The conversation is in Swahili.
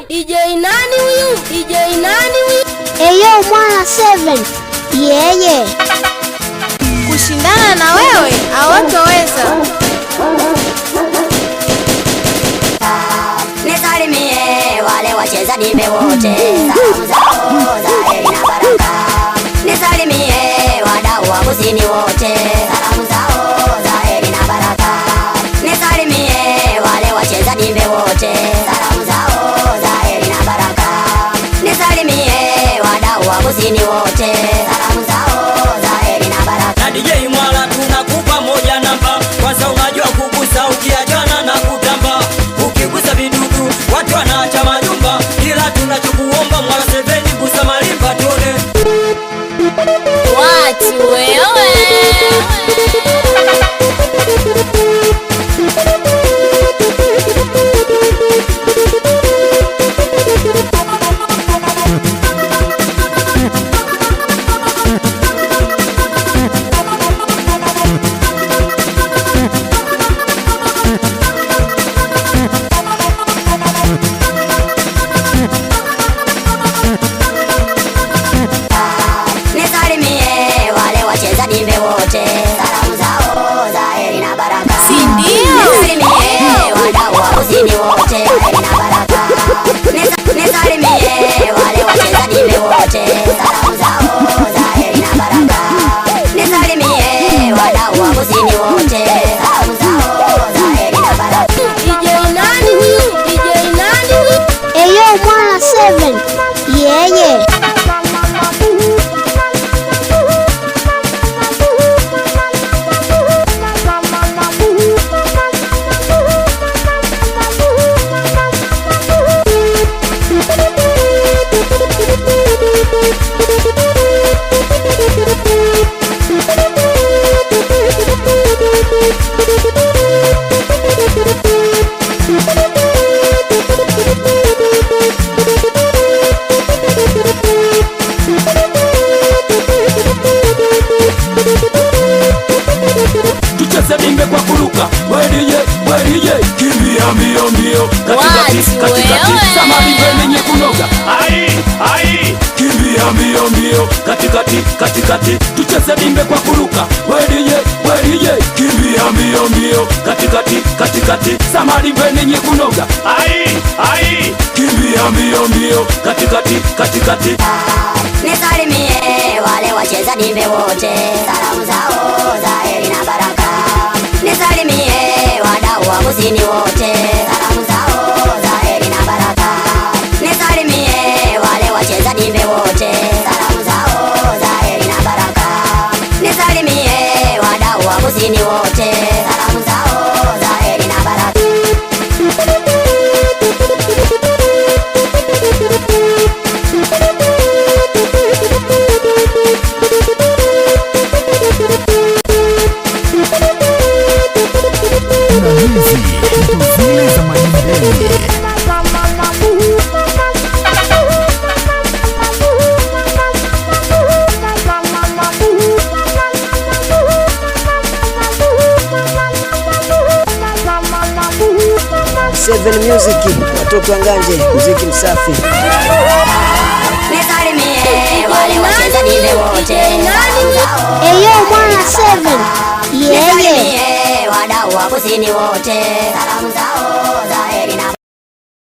DJ nani huyu? DJ nani huyu? Eyo mwana 7 yeye kushindana na wewe hawatoweza. Nisalimie wale wachezaji wote, salamu zao za heri na baraka. Nisalimie wadau wa kusini wote, salamu zao za heri na baraka. Nisalimie wale wachezaji wote, salamu zao za heri na baraka. Nisalimie wadau wa kusini wote, salamu zao za heri na baraka. Na DJ Mwala tunakupa moja namba, kwanza unajua kugusa ukiachana na kutamba. Ukigusa vidudu watu wanaacha majumba, ila tunachokuomba Mwala 7 gusa malimba tuone. Watu wewe Nisalimie wale wachezaji wote, salamu zao za heri na baraka. Nisalimie wadau wa kusini wote, heri na baraka. Nisalimie wale wachezaji wote, salamu zao za heri na baraka. Nisalimie wadau wa kusini wote, salamu zao za heri na baraka. DJ nani huyu? DJ nani huyu? Eyo mwana 7 yeye Tucheze bimbe kwa kuruka, wedije, kimbia mbio mbio, katikati, samari venye kunoga. Ai, kimbia mbio mbio, katikati, tucheze bimbe kwa kuruka, wedije, kimbia mbio mbio, katikati, samari venye kunoga. Ai, kimbia mbio mbio, katikati. Nisalimie wale wachezaji wote, salamu zao za heri na baraka. Nisalimie wadau wa kusini wote, salamu zao za heri na baraka. Nisalimie wale wachezaji wote, salamu zao za heri na baraka. Nisalimie wadau wa kusini wote, salamu zao za heri na baraka. Na hizi ndo zile za Manimbele. Seven Music, watoto wa Nganje, muziki msafi. Nisalimie wale wachezaji wote, salamu zao. Eyo mwana 7 yeye Nisalimie wadau wa kusini wote, salamu zao za heri na